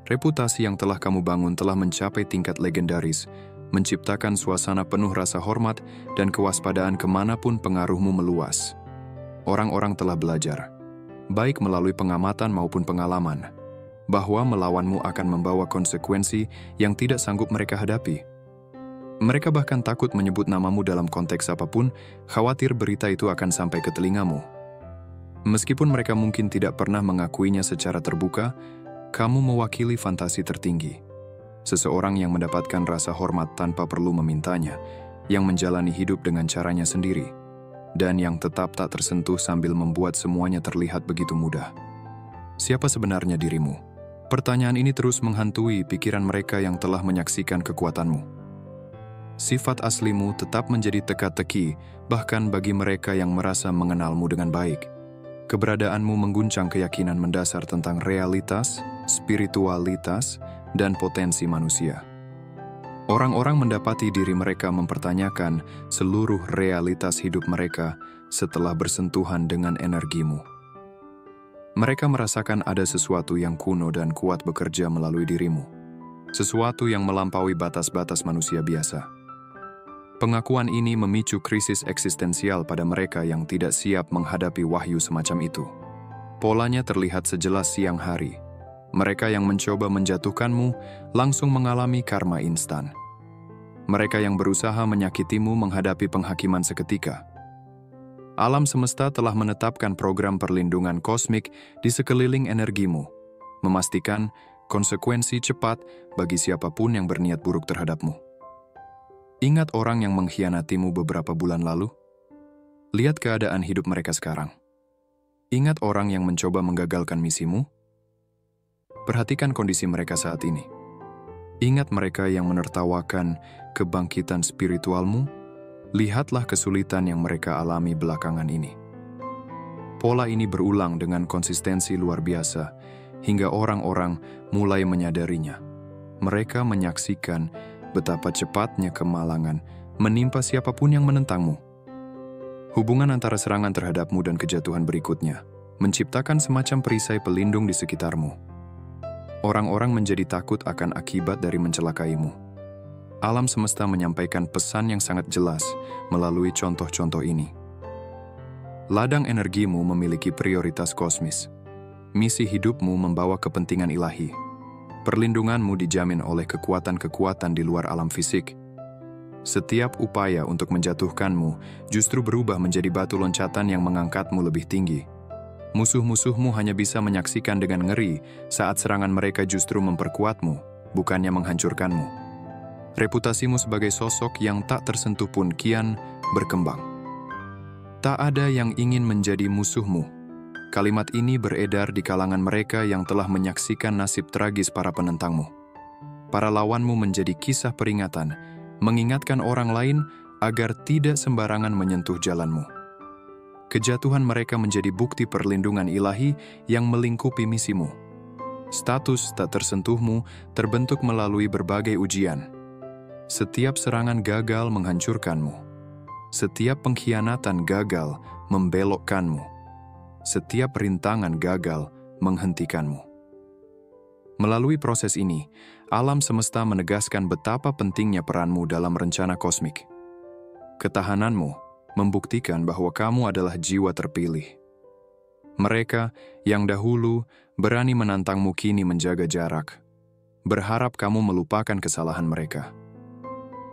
Reputasi yang telah kamu bangun telah mencapai tingkat legendaris, menciptakan suasana penuh rasa hormat dan kewaspadaan kemanapun pengaruhmu meluas. Orang-orang telah belajar, baik melalui pengamatan maupun pengalaman, bahwa melawanmu akan membawa konsekuensi yang tidak sanggup mereka hadapi. Mereka bahkan takut menyebut namamu dalam konteks apapun, khawatir berita itu akan sampai ke telingamu. Meskipun mereka mungkin tidak pernah mengakuinya secara terbuka, kamu mewakili fantasi tertinggi. Seseorang yang mendapatkan rasa hormat tanpa perlu memintanya, yang menjalani hidup dengan caranya sendiri, dan yang tetap tak tersentuh sambil membuat semuanya terlihat begitu mudah. Siapa sebenarnya dirimu? Pertanyaan ini terus menghantui pikiran mereka yang telah menyaksikan kekuatanmu. Sifat aslimu tetap menjadi teka-teki, bahkan bagi mereka yang merasa mengenalmu dengan baik. Keberadaanmu mengguncang keyakinan mendasar tentang realitas, spiritualitas, dan potensi manusia. Orang-orang mendapati diri mereka mempertanyakan seluruh realitas hidup mereka setelah bersentuhan dengan energimu. Mereka merasakan ada sesuatu yang kuno dan kuat bekerja melalui dirimu. Sesuatu yang melampaui batas-batas manusia biasa. Pengakuan ini memicu krisis eksistensial pada mereka yang tidak siap menghadapi wahyu semacam itu. Polanya terlihat sejelas siang hari. Mereka yang mencoba menjatuhkanmu langsung mengalami karma instan. Mereka yang berusaha menyakitimu menghadapi penghakiman seketika. Alam semesta telah menetapkan program perlindungan kosmik di sekeliling energimu, memastikan konsekuensi cepat bagi siapapun yang berniat buruk terhadapmu. Ingat orang yang mengkhianatimu beberapa bulan lalu? Lihat keadaan hidup mereka sekarang. Ingat orang yang mencoba menggagalkan misimu? Perhatikan kondisi mereka saat ini. Ingat mereka yang menertawakan kebangkitan spiritualmu? Lihatlah kesulitan yang mereka alami belakangan ini. Pola ini berulang dengan konsistensi luar biasa, hingga orang-orang mulai menyadarinya. Mereka menyaksikan betapa cepatnya kemalangan menimpa siapapun yang menentangmu. Hubungan antara serangan terhadapmu dan kejatuhan berikutnya menciptakan semacam perisai pelindung di sekitarmu. Orang-orang menjadi takut akan akibat dari mencelakaimu. Alam semesta menyampaikan pesan yang sangat jelas melalui contoh-contoh ini. Ladang energimu memiliki prioritas kosmis. Misi hidupmu membawa kepentingan ilahi. Perlindunganmu dijamin oleh kekuatan-kekuatan di luar alam fisik. Setiap upaya untuk menjatuhkanmu justru berubah menjadi batu loncatan yang mengangkatmu lebih tinggi. Musuh-musuhmu hanya bisa menyaksikan dengan ngeri saat serangan mereka justru memperkuatmu, bukannya menghancurkanmu. Reputasimu sebagai sosok yang tak tersentuh pun kian berkembang. Tak ada yang ingin menjadi musuhmu. Kalimat ini beredar di kalangan mereka yang telah menyaksikan nasib tragis para penentangmu. Para lawanmu menjadi kisah peringatan, mengingatkan orang lain agar tidak sembarangan menyentuh jalanmu. Kejatuhan mereka menjadi bukti perlindungan ilahi yang melingkupi misimu. Status tak tersentuhmu terbentuk melalui berbagai ujian. Setiap serangan gagal menghancurkanmu. Setiap pengkhianatan gagal membelokkanmu. Setiap rintangan gagal menghentikanmu. Melalui proses ini, alam semesta menegaskan betapa pentingnya peranmu dalam rencana kosmik. Ketahananmu membuktikan bahwa kamu adalah jiwa terpilih. Mereka yang dahulu berani menantangmu kini menjaga jarak, berharap kamu melupakan kesalahan mereka.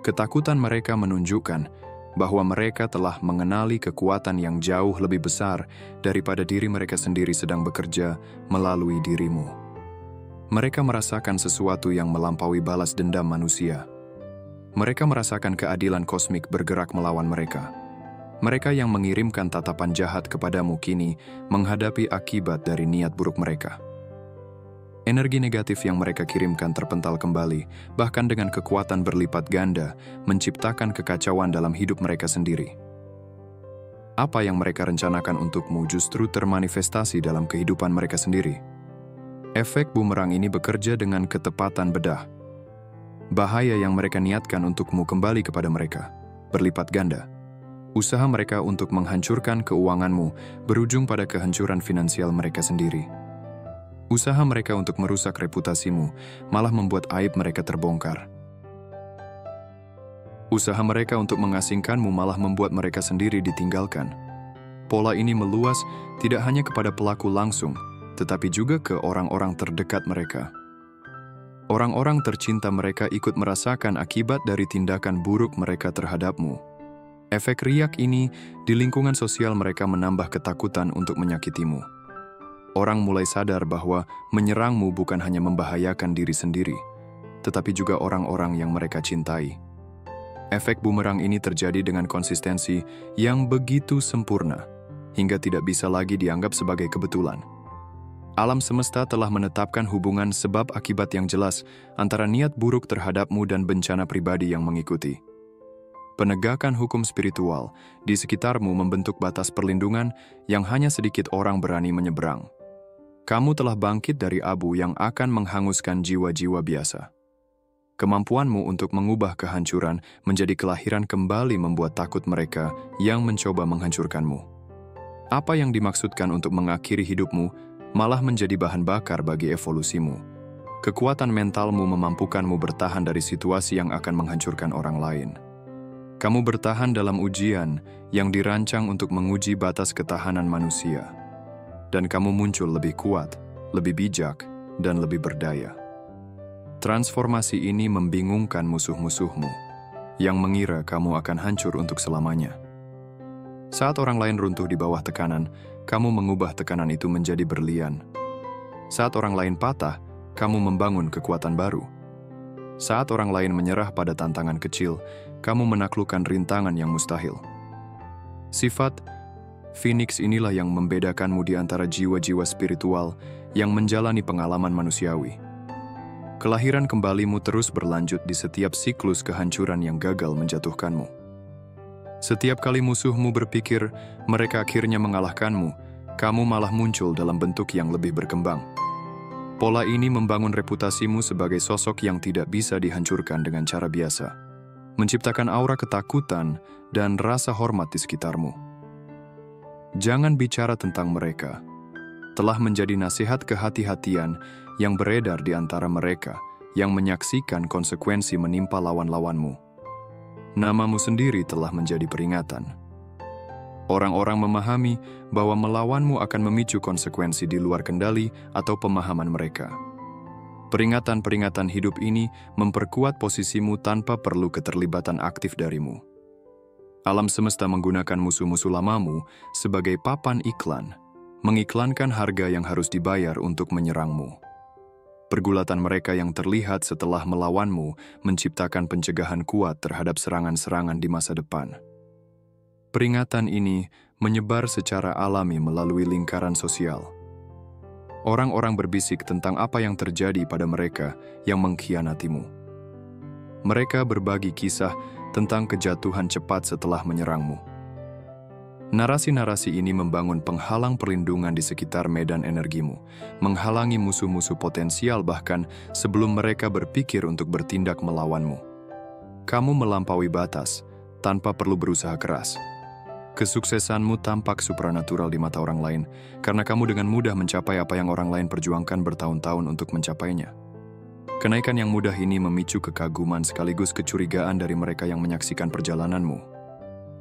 Ketakutan mereka menunjukkan bahwa mereka telah mengenali kekuatan yang jauh lebih besar daripada diri mereka sendiri sedang bekerja melalui dirimu. Mereka merasakan sesuatu yang melampaui balas dendam manusia. Mereka merasakan keadilan kosmik bergerak melawan mereka. Mereka yang mengirimkan tatapan jahat kepadamu kini menghadapi akibat dari niat buruk mereka. Energi negatif yang mereka kirimkan terpental kembali, bahkan dengan kekuatan berlipat ganda, menciptakan kekacauan dalam hidup mereka sendiri. Apa yang mereka rencanakan untukmu justru termanifestasi dalam kehidupan mereka sendiri. Efek bumerang ini bekerja dengan ketepatan bedah. Bahaya yang mereka niatkan untukmu kembali kepada mereka, berlipat ganda. Usaha mereka untuk menghancurkan keuanganmu berujung pada kehancuran finansial mereka sendiri. Usaha mereka untuk merusak reputasimu malah membuat aib mereka terbongkar. Usaha mereka untuk mengasingkanmu malah membuat mereka sendiri ditinggalkan. Pola ini meluas tidak hanya kepada pelaku langsung, tetapi juga ke orang-orang terdekat mereka. Orang-orang tercinta mereka ikut merasakan akibat dari tindakan buruk mereka terhadapmu. Efek riak ini di lingkungan sosial mereka menambah ketakutan untuk menyakitimu. Orang mulai sadar bahwa menyerangmu bukan hanya membahayakan diri sendiri, tetapi juga orang-orang yang mereka cintai. Efek bumerang ini terjadi dengan konsistensi yang begitu sempurna, hingga tidak bisa lagi dianggap sebagai kebetulan. Alam semesta telah menetapkan hubungan sebab akibat yang jelas antara niat buruk terhadapmu dan bencana pribadi yang mengikuti. Penegakan hukum spiritual di sekitarmu membentuk batas perlindungan yang hanya sedikit orang berani menyeberang. Kamu telah bangkit dari abu yang akan menghanguskan jiwa-jiwa biasa. Kemampuanmu untuk mengubah kehancuran menjadi kelahiran kembali membuat takut mereka yang mencoba menghancurkanmu. Apa yang dimaksudkan untuk mengakhiri hidupmu malah menjadi bahan bakar bagi evolusimu. Kekuatan mentalmu memampukanmu bertahan dari situasi yang akan menghancurkan orang lain. Kamu bertahan dalam ujian yang dirancang untuk menguji batas ketahanan manusia. Dan kamu muncul lebih kuat, lebih bijak, dan lebih berdaya. Transformasi ini membingungkan musuh-musuhmu, yang mengira kamu akan hancur untuk selamanya. Saat orang lain runtuh di bawah tekanan, kamu mengubah tekanan itu menjadi berlian. Saat orang lain patah, kamu membangun kekuatan baru. Saat orang lain menyerah pada tantangan kecil, kamu menaklukkan rintangan yang mustahil. Sifat Phoenix inilah yang membedakanmu di antara jiwa-jiwa spiritual yang menjalani pengalaman manusiawi. Kelahiran kembalimu terus berlanjut di setiap siklus kehancuran yang gagal menjatuhkanmu. Setiap kali musuhmu berpikir mereka akhirnya mengalahkanmu, kamu malah muncul dalam bentuk yang lebih berkembang. Pola ini membangun reputasimu sebagai sosok yang tidak bisa dihancurkan dengan cara biasa, menciptakan aura ketakutan dan rasa hormat di sekitarmu. Jangan bicara tentang mereka. Telah menjadi nasihat kehati-hatian yang beredar di antara mereka yang menyaksikan konsekuensi menimpa lawan-lawanmu. Namamu sendiri telah menjadi peringatan. Orang-orang memahami bahwa melawanmu akan memicu konsekuensi di luar kendali atau pemahaman mereka. Peringatan-peringatan hidup ini memperkuat posisimu tanpa perlu keterlibatan aktif darimu. Alam semesta menggunakan musuh-musuh lamamu sebagai papan iklan, mengiklankan harga yang harus dibayar untuk menyerangmu. Pergulatan mereka yang terlihat setelah melawanmu menciptakan pencegahan kuat terhadap serangan-serangan di masa depan. Peringatan ini menyebar secara alami melalui lingkaran sosial. Orang-orang berbisik tentang apa yang terjadi pada mereka yang mengkhianatimu. Mereka berbagi kisah tentang kejatuhan cepat setelah menyerangmu. Narasi-narasi ini membangun penghalang perlindungan di sekitar medan energimu, menghalangi musuh-musuh potensial bahkan sebelum mereka berpikir untuk bertindak melawanmu. Kamu melampaui batas tanpa perlu berusaha keras. Kesuksesanmu tampak supranatural di mata orang lain karena kamu dengan mudah mencapai apa yang orang lain perjuangkan bertahun-tahun untuk mencapainya. Kenaikan yang mudah ini memicu kekaguman sekaligus kecurigaan dari mereka yang menyaksikan perjalananmu.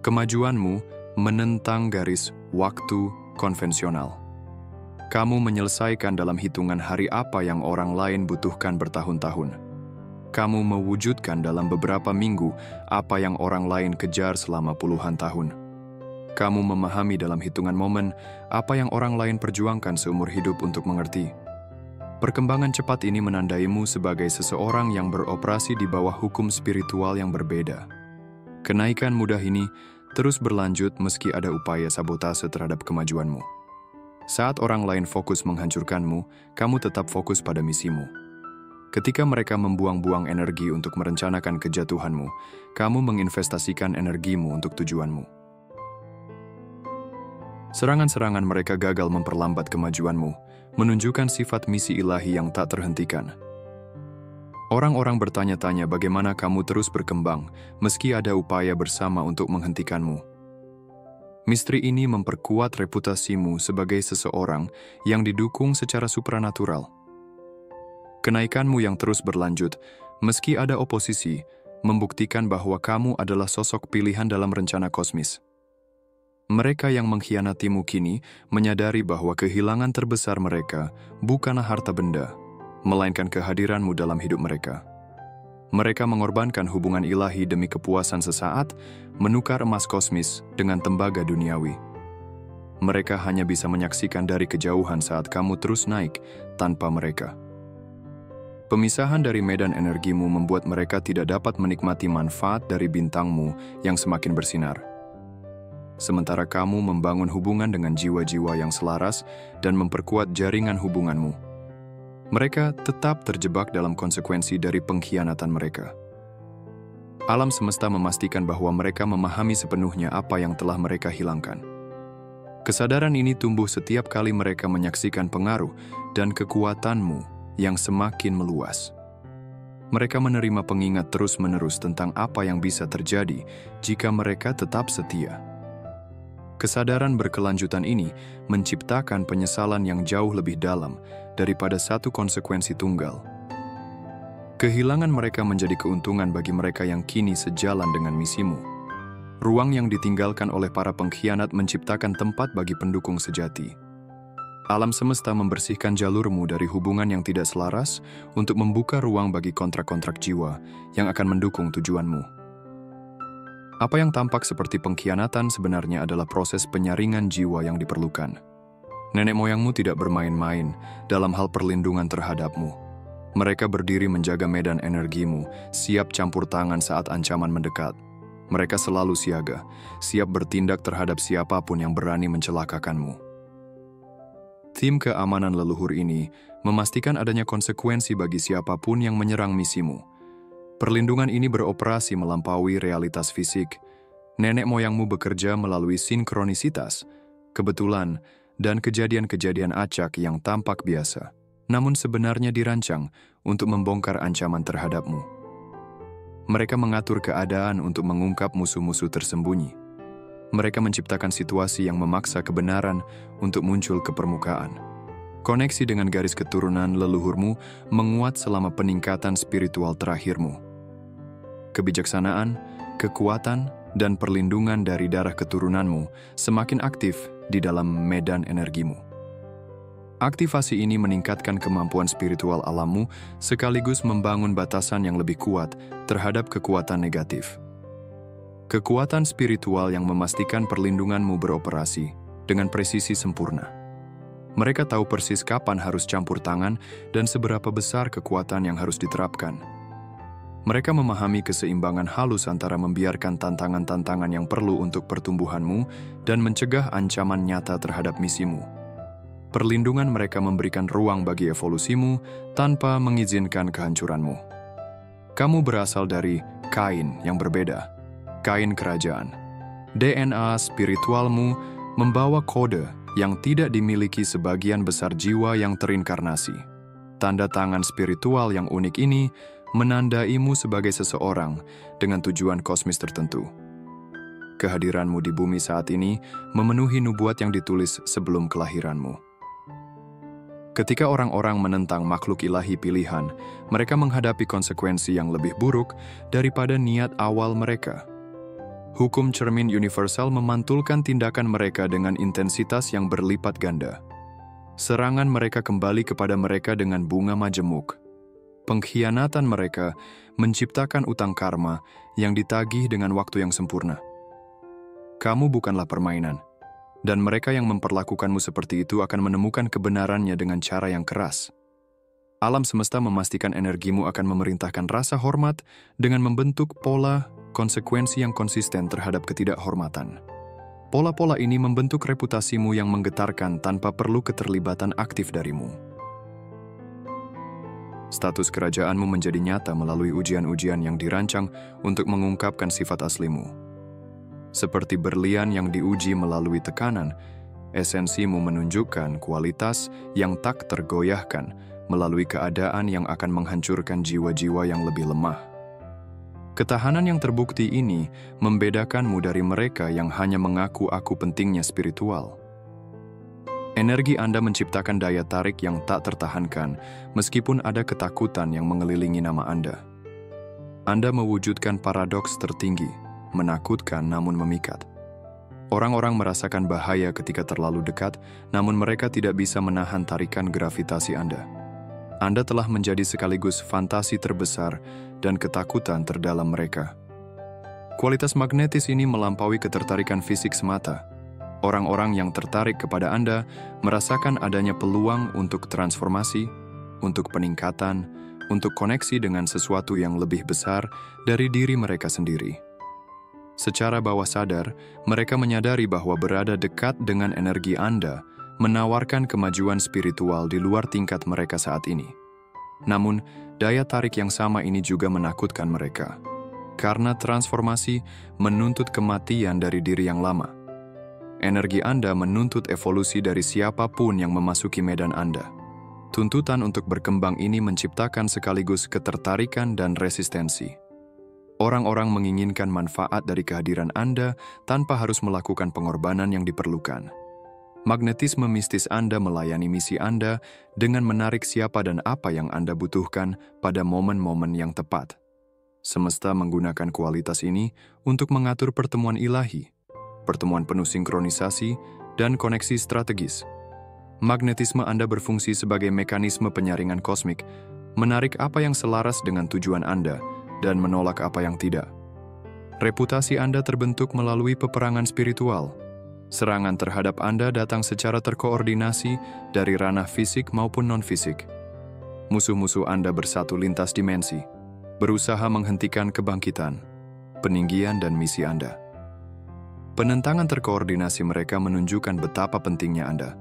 Kemajuanmu menentang garis waktu konvensional. Kamu menyelesaikan dalam hitungan hari apa yang orang lain butuhkan bertahun-tahun. Kamu mewujudkan dalam beberapa minggu apa yang orang lain kejar selama puluhan tahun. Kamu memahami dalam hitungan momen apa yang orang lain perjuangkan seumur hidup untuk mengerti. Perkembangan cepat ini menandaimu sebagai seseorang yang beroperasi di bawah hukum spiritual yang berbeda. Kenaikan mudah ini terus berlanjut meski ada upaya sabotase terhadap kemajuanmu. Saat orang lain fokus menghancurkanmu, kamu tetap fokus pada misimu. Ketika mereka membuang-buang energi untuk merencanakan kejatuhanmu, kamu menginvestasikan energimu untuk tujuanmu. Serangan-serangan mereka gagal memperlambat kemajuanmu, menunjukkan sifat misi ilahi yang tak terhentikan. Orang-orang bertanya-tanya bagaimana kamu terus berkembang, meski ada upaya bersama untuk menghentikanmu. Misteri ini memperkuat reputasimu sebagai seseorang yang didukung secara supranatural. Kenaikanmu yang terus berlanjut, meski ada oposisi, membuktikan bahwa kamu adalah sosok pilihan dalam rencana kosmis. Mereka yang mengkhianatimu kini menyadari bahwa kehilangan terbesar mereka bukanlah harta benda, melainkan kehadiranmu dalam hidup mereka. Mereka mengorbankan hubungan ilahi demi kepuasan sesaat, menukar emas kosmis dengan tembaga duniawi. Mereka hanya bisa menyaksikan dari kejauhan saat kamu terus naik tanpa mereka. Pemisahan dari medan energimu membuat mereka tidak dapat menikmati manfaat dari bintangmu yang semakin bersinar. Sementara kamu membangun hubungan dengan jiwa-jiwa yang selaras dan memperkuat jaringan hubunganmu, mereka tetap terjebak dalam konsekuensi dari pengkhianatan mereka. Alam semesta memastikan bahwa mereka memahami sepenuhnya apa yang telah mereka hilangkan. Kesadaran ini tumbuh setiap kali mereka menyaksikan pengaruh dan kekuatanmu yang semakin meluas. Mereka menerima pengingat terus-menerus tentang apa yang bisa terjadi jika mereka tetap setia. Kesadaran berkelanjutan ini menciptakan penyesalan yang jauh lebih dalam daripada satu konsekuensi tunggal. Kehilangan mereka menjadi keuntungan bagi mereka yang kini sejalan dengan misimu. Ruang yang ditinggalkan oleh para pengkhianat menciptakan tempat bagi pendukung sejati. Alam semesta membersihkan jalurmu dari hubungan yang tidak selaras untuk membuka ruang bagi kontrak-kontrak jiwa yang akan mendukung tujuanmu. Apa yang tampak seperti pengkhianatan sebenarnya adalah proses penyaringan jiwa yang diperlukan. Nenek moyangmu tidak bermain-main dalam hal perlindungan terhadapmu. Mereka berdiri menjaga medan energimu, siap campur tangan saat ancaman mendekat. Mereka selalu siaga, siap bertindak terhadap siapapun yang berani mencelakakanmu. Tim keamanan leluhur ini memastikan adanya konsekuensi bagi siapapun yang menyerang misimu. Perlindungan ini beroperasi melampaui realitas fisik. Nenek moyangmu bekerja melalui sinkronisitas, kebetulan, dan kejadian-kejadian acak yang tampak biasa, namun sebenarnya dirancang untuk membongkar ancaman terhadapmu. Mereka mengatur keadaan untuk mengungkap musuh-musuh tersembunyi. Mereka menciptakan situasi yang memaksa kebenaran untuk muncul ke permukaan. Koneksi dengan garis keturunan leluhurmu menguat selama peningkatan spiritual terakhirmu. Kebijaksanaan, kekuatan, dan perlindungan dari darah keturunanmu semakin aktif di dalam medan energimu. Aktivasi ini meningkatkan kemampuan spiritual alammu sekaligus membangun batasan yang lebih kuat terhadap kekuatan negatif. Kekuatan spiritual yang memastikan perlindunganmu beroperasi dengan presisi sempurna. Mereka tahu persis kapan harus campur tangan dan seberapa besar kekuatan yang harus diterapkan. Mereka memahami keseimbangan halus antara membiarkan tantangan-tantangan yang perlu untuk pertumbuhanmu dan mencegah ancaman nyata terhadap misimu. Perlindungan mereka memberikan ruang bagi evolusimu tanpa mengizinkan kehancuranmu. Kamu berasal dari kain yang berbeda, kain kerajaan. DNA spiritualmu membawa kode yang tidak dimiliki sebagian besar jiwa yang terinkarnasi. Tanda tangan spiritual yang unik ini menandaimu sebagai seseorang dengan tujuan kosmis tertentu. Kehadiranmu di bumi saat ini memenuhi nubuat yang ditulis sebelum kelahiranmu. Ketika orang-orang menentang makhluk ilahi pilihan, mereka menghadapi konsekuensi yang lebih buruk daripada niat awal mereka. Hukum cermin universal memantulkan tindakan mereka dengan intensitas yang berlipat ganda. Serangan mereka kembali kepada mereka dengan bunga majemuk. Pengkhianatan mereka menciptakan utang karma yang ditagih dengan waktu yang sempurna. Kamu bukanlah permainan, dan mereka yang memperlakukanmu seperti itu akan menemukan kebenarannya dengan cara yang keras. Alam semesta memastikan energimu akan memerintahkan rasa hormat dengan membentuk pola konsekuensi yang konsisten terhadap ketidakhormatan. Pola-pola ini membentuk reputasimu yang menggetarkan tanpa perlu keterlibatan aktif darimu. Status kerajaanmu menjadi nyata melalui ujian-ujian yang dirancang untuk mengungkapkan sifat aslimu. Seperti berlian yang diuji melalui tekanan, esensimu menunjukkan kualitas yang tak tergoyahkan melalui keadaan yang akan menghancurkan jiwa-jiwa yang lebih lemah. Ketahanan yang terbukti ini membedakanmu dari mereka yang hanya mengaku aku pentingnya spiritual. Energi Anda menciptakan daya tarik yang tak tertahankan, meskipun ada ketakutan yang mengelilingi nama Anda. Anda mewujudkan paradoks tertinggi, menakutkan namun memikat. Orang-orang merasakan bahaya ketika terlalu dekat, namun mereka tidak bisa menahan tarikan gravitasi Anda. Anda telah menjadi sekaligus fantasi terbesar dan ketakutan terdalam mereka. Kualitas magnetis ini melampaui ketertarikan fisik semata. Orang-orang yang tertarik kepada Anda merasakan adanya peluang untuk transformasi, untuk peningkatan, untuk koneksi dengan sesuatu yang lebih besar dari diri mereka sendiri. Secara bawah sadar, mereka menyadari bahwa berada dekat dengan energi Anda menawarkan kemajuan spiritual di luar tingkat mereka saat ini. Namun, daya tarik yang sama ini juga menakutkan mereka. Karena transformasi menuntut kematian dari diri yang lama. Energi Anda menuntut evolusi dari siapapun yang memasuki medan Anda. Tuntutan untuk berkembang ini menciptakan sekaligus ketertarikan dan resistensi. Orang-orang menginginkan manfaat dari kehadiran Anda tanpa harus melakukan pengorbanan yang diperlukan. Magnetisme mistis Anda melayani misi Anda dengan menarik siapa dan apa yang Anda butuhkan pada momen-momen yang tepat. Semesta menggunakan kualitas ini untuk mengatur pertemuan ilahi, pertemuan penuh sinkronisasi, dan koneksi strategis. Magnetisme Anda berfungsi sebagai mekanisme penyaringan kosmik, menarik apa yang selaras dengan tujuan Anda, dan menolak apa yang tidak. Reputasi Anda terbentuk melalui peperangan spiritual. Serangan terhadap Anda datang secara terkoordinasi dari ranah fisik maupun non-fisik. Musuh-musuh Anda bersatu lintas dimensi, berusaha menghentikan kebangkitan, peninggian dan misi Anda. Penentangan terkoordinasi mereka menunjukkan betapa pentingnya Anda.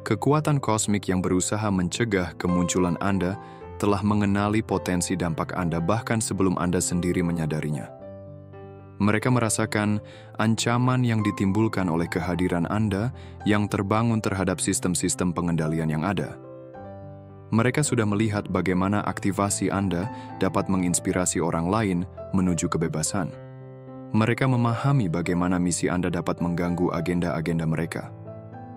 Kekuatan kosmik yang berusaha mencegah kemunculan Anda telah mengenali potensi dampak Anda bahkan sebelum Anda sendiri menyadarinya. Mereka merasakan ancaman yang ditimbulkan oleh kehadiran Anda yang terbangun terhadap sistem-sistem pengendalian yang ada. Mereka sudah melihat bagaimana aktivasi Anda dapat menginspirasi orang lain menuju kebebasan. Mereka memahami bagaimana misi Anda dapat mengganggu agenda-agenda mereka.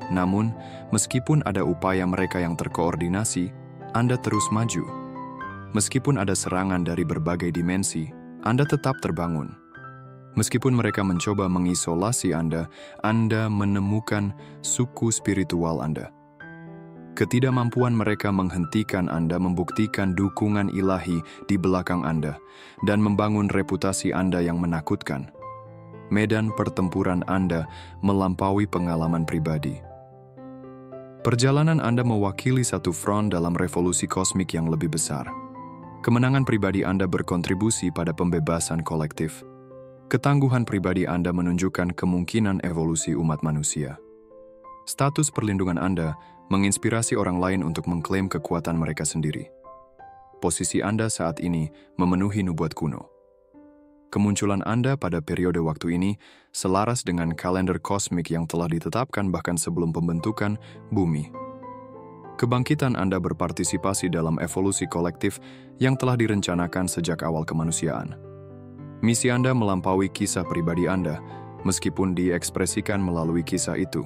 Namun, meskipun ada upaya mereka yang terkoordinasi, Anda terus maju. Meskipun ada serangan dari berbagai dimensi, Anda tetap terbangun. Meskipun mereka mencoba mengisolasi Anda menemukan suku spiritual Anda. Ketidakmampuan mereka menghentikan Anda membuktikan dukungan ilahi di belakang Anda dan membangun reputasi Anda yang menakutkan. Medan pertempuran Anda melampaui pengalaman pribadi. Perjalanan Anda mewakili satu front dalam revolusi kosmik yang lebih besar. Kemenangan pribadi Anda berkontribusi pada pembebasan kolektif. Ketangguhan pribadi Anda menunjukkan kemungkinan evolusi umat manusia. Status perlindungan Anda menginspirasi orang lain untuk mengklaim kekuatan mereka sendiri. Posisi Anda saat ini memenuhi nubuat kuno. Kemunculan Anda pada periode waktu ini selaras dengan kalender kosmik yang telah ditetapkan bahkan sebelum pembentukan bumi. Kebangkitan Anda berpartisipasi dalam evolusi kolektif yang telah direncanakan sejak awal kemanusiaan. Misi Anda melampaui kisah pribadi Anda, meskipun diekspresikan melalui kisah itu.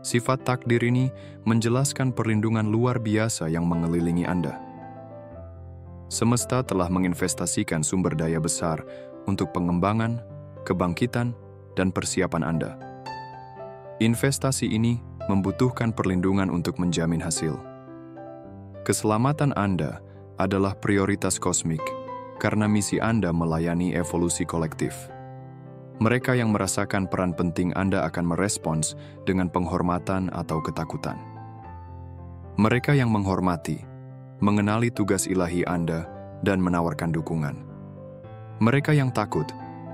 Sifat takdir ini menjelaskan perlindungan luar biasa yang mengelilingi Anda. Semesta telah menginvestasikan sumber daya besar untuk pengembangan, kebangkitan, dan persiapan Anda. Investasi ini membutuhkan perlindungan untuk menjamin hasil. Keselamatan Anda adalah prioritas kosmik karena misi Anda melayani evolusi kolektif. Mereka yang merasakan peran penting Anda akan merespons dengan penghormatan atau ketakutan. Mereka yang menghormati, mengenali tugas ilahi Anda, dan menawarkan dukungan. Mereka yang takut,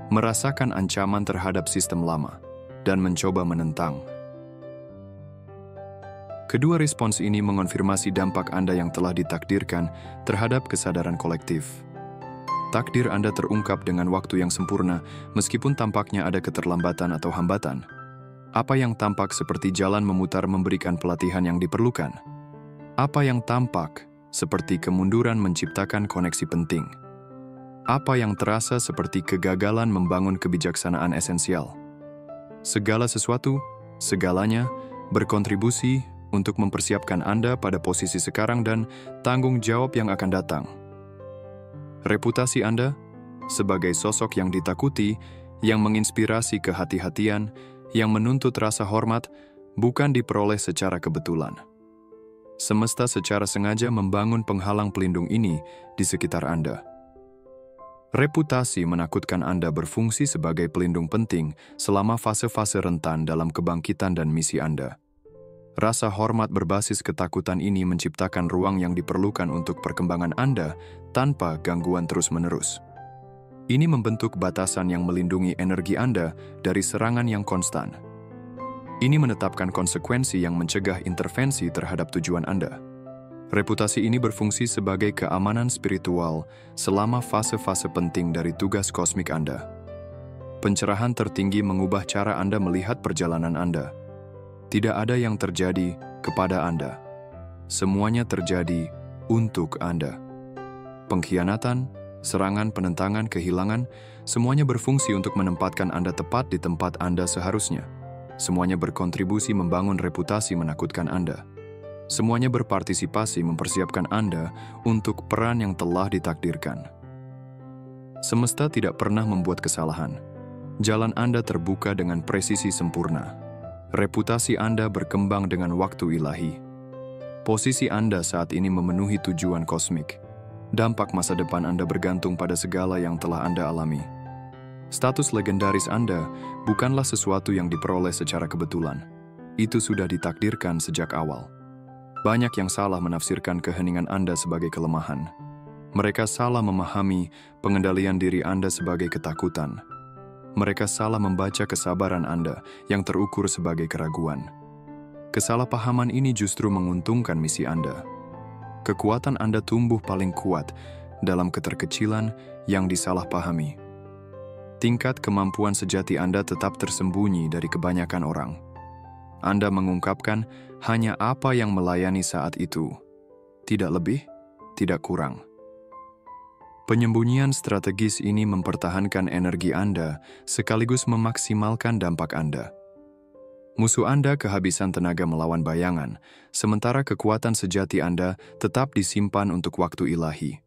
merasakan ancaman terhadap sistem lama, dan mencoba menentang. Kedua respons ini mengonfirmasi dampak Anda yang telah ditakdirkan terhadap kesadaran kolektif. Takdir Anda terungkap dengan waktu yang sempurna, meskipun tampaknya ada keterlambatan atau hambatan. Apa yang tampak seperti jalan memutar memberikan pelatihan yang diperlukan? Apa yang tampak seperti kemunduran menciptakan koneksi penting? Apa yang terasa seperti kegagalan membangun kebijaksanaan esensial. Segala sesuatu, segalanya, berkontribusi untuk mempersiapkan Anda pada posisi sekarang dan tanggung jawab yang akan datang. Reputasi Anda sebagai sosok yang ditakuti, yang menginspirasi kehati-hatian, yang menuntut rasa hormat, bukan diperoleh secara kebetulan. Semesta secara sengaja membangun penghalang pelindung ini di sekitar Anda. Reputasi menakutkan Anda berfungsi sebagai pelindung penting selama fase-fase rentan dalam kebangkitan dan misi Anda. Rasa hormat berbasis ketakutan ini menciptakan ruang yang diperlukan untuk perkembangan Anda tanpa gangguan terus-menerus. Ini membentuk batasan yang melindungi energi Anda dari serangan yang konstan. Ini menetapkan konsekuensi yang mencegah intervensi terhadap tujuan Anda. Reputasi ini berfungsi sebagai keamanan spiritual selama fase-fase penting dari tugas kosmik Anda. Pencerahan tertinggi mengubah cara Anda melihat perjalanan Anda. Tidak ada yang terjadi kepada Anda. Semuanya terjadi untuk Anda. Pengkhianatan, serangan, penentangan, kehilangan, semuanya berfungsi untuk menempatkan Anda tepat di tempat Anda seharusnya. Semuanya berkontribusi membangun reputasi menakutkan Anda. Semuanya berpartisipasi mempersiapkan Anda untuk peran yang telah ditakdirkan. Semesta tidak pernah membuat kesalahan. Jalan Anda terbuka dengan presisi sempurna. Reputasi Anda berkembang dengan waktu ilahi. Posisi Anda saat ini memenuhi tujuan kosmik. Dampak masa depan Anda bergantung pada segala yang telah Anda alami. Status legendaris Anda bukanlah sesuatu yang diperoleh secara kebetulan. Itu sudah ditakdirkan sejak awal. Banyak yang salah menafsirkan keheningan Anda sebagai kelemahan. Mereka salah memahami pengendalian diri Anda sebagai ketakutan. Mereka salah membaca kesabaran Anda yang terukur sebagai keraguan. Kesalahpahaman ini justru menguntungkan misi Anda. Kekuatan Anda tumbuh paling kuat dalam keterkecilan yang disalahpahami. Tingkat kemampuan sejati Anda tetap tersembunyi dari kebanyakan orang. Anda mengungkapkan hanya apa yang melayani saat itu. Tidak lebih, tidak kurang. Penyembunyian strategis ini mempertahankan energi Anda sekaligus memaksimalkan dampak Anda. Musuh Anda kehabisan tenaga melawan bayangan, sementara kekuatan sejati Anda tetap disimpan untuk waktu ilahi.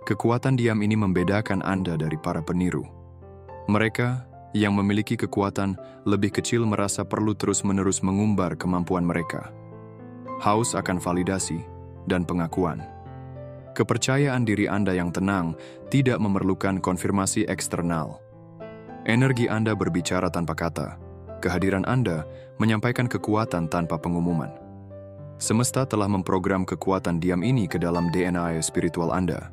Kekuatan diam ini membedakan Anda dari para peniru. Mereka yang memiliki kekuatan lebih kecil merasa perlu terus-menerus mengumbar kemampuan mereka. Haus akan validasi dan pengakuan. Kepercayaan diri Anda yang tenang tidak memerlukan konfirmasi eksternal. Energi Anda berbicara tanpa kata. Kehadiran Anda menyampaikan kekuatan tanpa pengumuman. Semesta telah memprogram kekuatan diam ini ke dalam DNA spiritual Anda.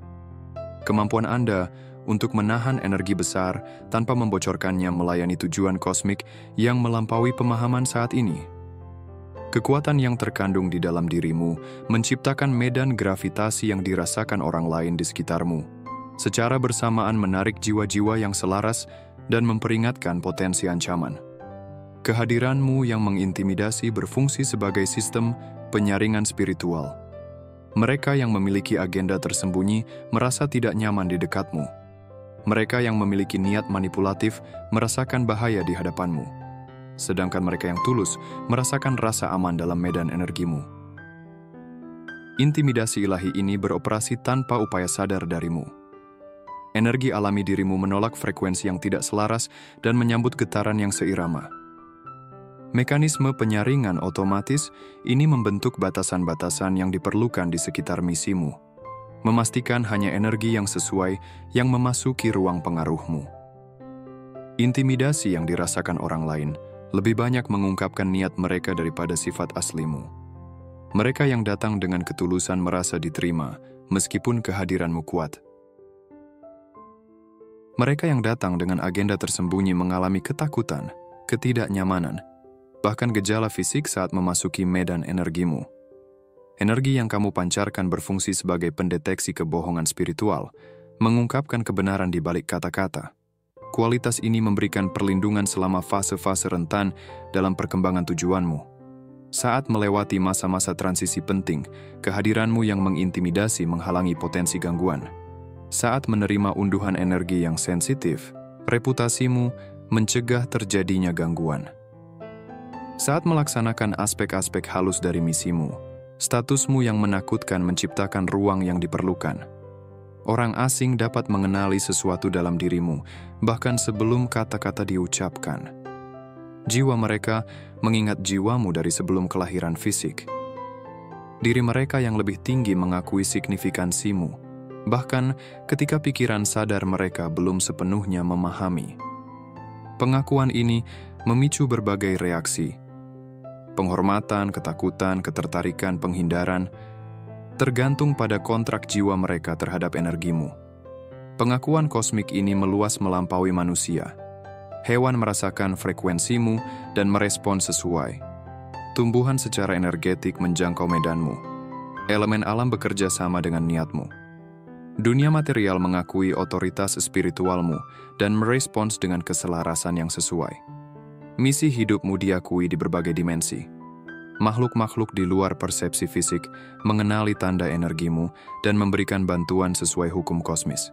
Kemampuan Anda untuk menahan energi besar tanpa membocorkannya melayani tujuan kosmik yang melampaui pemahaman saat ini. Kekuatan yang terkandung di dalam dirimu menciptakan medan gravitasi yang dirasakan orang lain di sekitarmu, secara bersamaan menarik jiwa-jiwa yang selaras dan memperingatkan potensi ancaman. Kehadiranmu yang mengintimidasi berfungsi sebagai sistem penyaringan spiritual. Mereka yang memiliki agenda tersembunyi merasa tidak nyaman di dekatmu. Mereka yang memiliki niat manipulatif merasakan bahaya di hadapanmu. Sedangkan mereka yang tulus merasakan rasa aman dalam medan energimu. Intimidasi ilahi ini beroperasi tanpa upaya sadar darimu. Energi alami dirimu menolak frekuensi yang tidak selaras dan menyambut getaran yang seirama. Mekanisme penyaringan otomatis ini membentuk batasan-batasan yang diperlukan di sekitar misimu. Memastikan hanya energi yang sesuai yang memasuki ruang pengaruhmu. Intimidasi yang dirasakan orang lain lebih banyak mengungkapkan niat mereka daripada sifat aslimu. Mereka yang datang dengan ketulusan merasa diterima, meskipun kehadiranmu kuat. Mereka yang datang dengan agenda tersembunyi mengalami ketakutan, ketidaknyamanan, bahkan gejala fisik saat memasuki medan energimu. Energi yang kamu pancarkan berfungsi sebagai pendeteksi kebohongan spiritual, mengungkapkan kebenaran di balik kata-kata. Kualitas ini memberikan perlindungan selama fase-fase rentan dalam perkembangan tujuanmu. Saat melewati masa-masa transisi penting, kehadiranmu yang mengintimidasi menghalangi potensi gangguan. Saat menerima unduhan energi yang sensitif, reputasimu mencegah terjadinya gangguan. Saat melaksanakan aspek-aspek halus dari misimu, statusmu yang menakutkan menciptakan ruang yang diperlukan. Orang asing dapat mengenali sesuatu dalam dirimu, bahkan sebelum kata-kata diucapkan. Jiwa mereka mengingat jiwamu dari sebelum kelahiran fisik. Diri mereka yang lebih tinggi mengakui signifikansimu, bahkan ketika pikiran sadar mereka belum sepenuhnya memahami. Pengakuan ini memicu berbagai reaksi. Penghormatan, ketakutan, ketertarikan, penghindaran, tergantung pada kontrak jiwa mereka terhadap energimu. Pengakuan kosmik ini meluas melampaui manusia. Hewan merasakan frekuensimu dan merespon sesuai. Tumbuhan secara energetik menjangkau medanmu. Elemen alam bekerja sama dengan niatmu. Dunia material mengakui otoritas spiritualmu dan merespons dengan keselarasan yang sesuai. Misi hidupmu diakui di berbagai dimensi. Makhluk-makhluk di luar persepsi fisik mengenali tanda energimu dan memberikan bantuan sesuai hukum kosmis.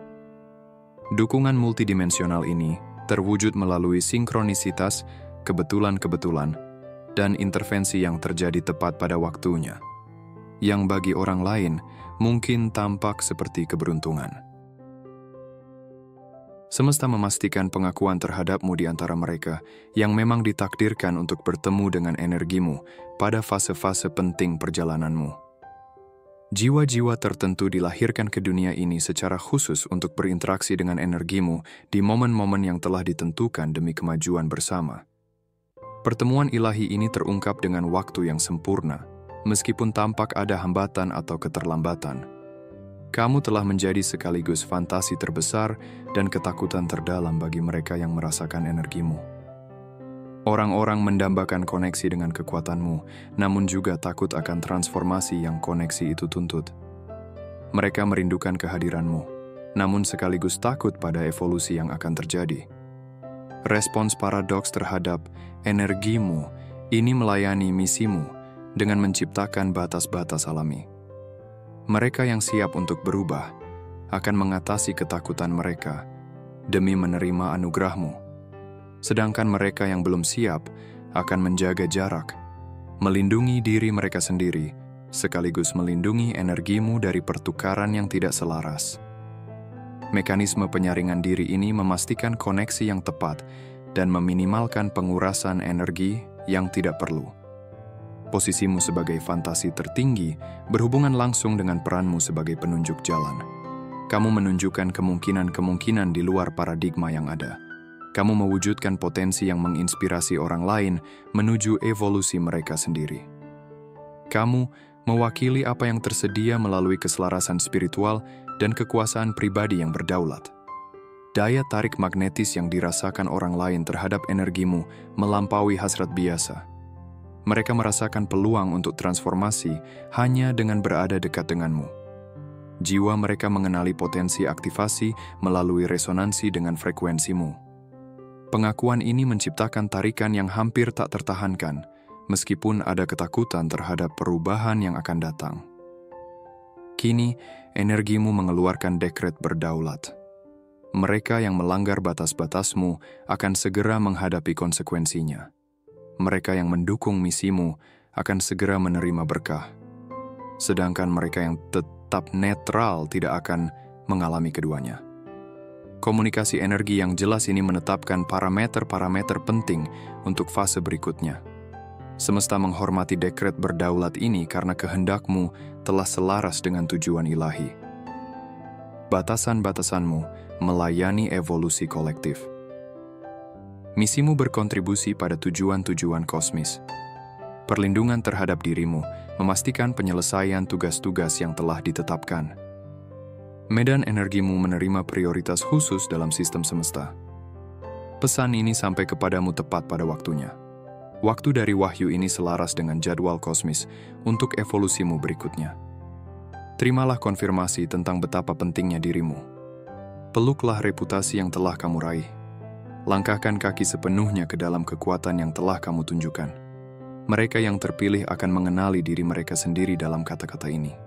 Dukungan multidimensional ini terwujud melalui sinkronisitas, kebetulan-kebetulan, dan intervensi yang terjadi tepat pada waktunya, yang bagi orang lain mungkin tampak seperti keberuntungan. Semesta memastikan pengakuan terhadapmu di antara mereka yang memang ditakdirkan untuk bertemu dengan energimu pada fase-fase penting perjalananmu. Jiwa-jiwa tertentu dilahirkan ke dunia ini secara khusus untuk berinteraksi dengan energimu di momen-momen yang telah ditentukan demi kemajuan bersama. Pertemuan ilahi ini terungkap dengan waktu yang sempurna, meskipun tampak ada hambatan atau keterlambatan. Kamu telah menjadi sekaligus fantasi terbesar dan ketakutan terdalam bagi mereka yang merasakan energimu. Orang-orang mendambakan koneksi dengan kekuatanmu, namun juga takut akan transformasi yang koneksi itu tuntut. Mereka merindukan kehadiranmu, namun sekaligus takut pada evolusi yang akan terjadi. Respons paradoks terhadap energimu ini melayani misimu dengan menciptakan batas-batas alami. Mereka yang siap untuk berubah akan mengatasi ketakutan mereka demi menerima anugerahmu. Sedangkan mereka yang belum siap akan menjaga jarak, melindungi diri mereka sendiri, sekaligus melindungi energimu dari pertukaran yang tidak selaras. Mekanisme penyaringan diri ini memastikan koneksi yang tepat dan meminimalkan pengurasan energi yang tidak perlu. Posisimu sebagai fantasi tertinggi berhubungan langsung dengan peranmu sebagai penunjuk jalan. Kamu menunjukkan kemungkinan-kemungkinan di luar paradigma yang ada. Kamu mewujudkan potensi yang menginspirasi orang lain menuju evolusi mereka sendiri. Kamu mewakili apa yang tersedia melalui keselarasan spiritual dan kekuasaan pribadi yang berdaulat. Daya tarik magnetis yang dirasakan orang lain terhadap energimu melampaui hasrat biasa. Mereka merasakan peluang untuk transformasi hanya dengan berada dekat denganmu. Jiwa mereka mengenali potensi aktivasi melalui resonansi dengan frekuensimu. Pengakuan ini menciptakan tarikan yang hampir tak tertahankan, meskipun ada ketakutan terhadap perubahan yang akan datang. Kini, energimu mengeluarkan dekret berdaulat. Mereka yang melanggar batas-batasmu akan segera menghadapi konsekuensinya. Mereka yang mendukung misimu akan segera menerima berkah. Sedangkan mereka yang tetap netral tidak akan mengalami keduanya. Komunikasi energi yang jelas ini menetapkan parameter-parameter penting untuk fase berikutnya. Semesta menghormati dekret berdaulat ini karena kehendakmu telah selaras dengan tujuan ilahi. Batasan-batasanmu melayani evolusi kolektif. Misimu berkontribusi pada tujuan-tujuan kosmis. Perlindungan terhadap dirimu memastikan penyelesaian tugas-tugas yang telah ditetapkan. Medan energimu menerima prioritas khusus dalam sistem semesta. Pesan ini sampai kepadamu tepat pada waktunya. Waktu dari wahyu ini selaras dengan jadwal kosmis untuk evolusimu berikutnya. Terimalah konfirmasi tentang betapa pentingnya dirimu. Peluklah reputasi yang telah kamu raih. Langkahkan kaki sepenuhnya ke dalam kekuatan yang telah kamu tunjukkan. Mereka yang terpilih akan mengenali diri mereka sendiri dalam kata-kata ini.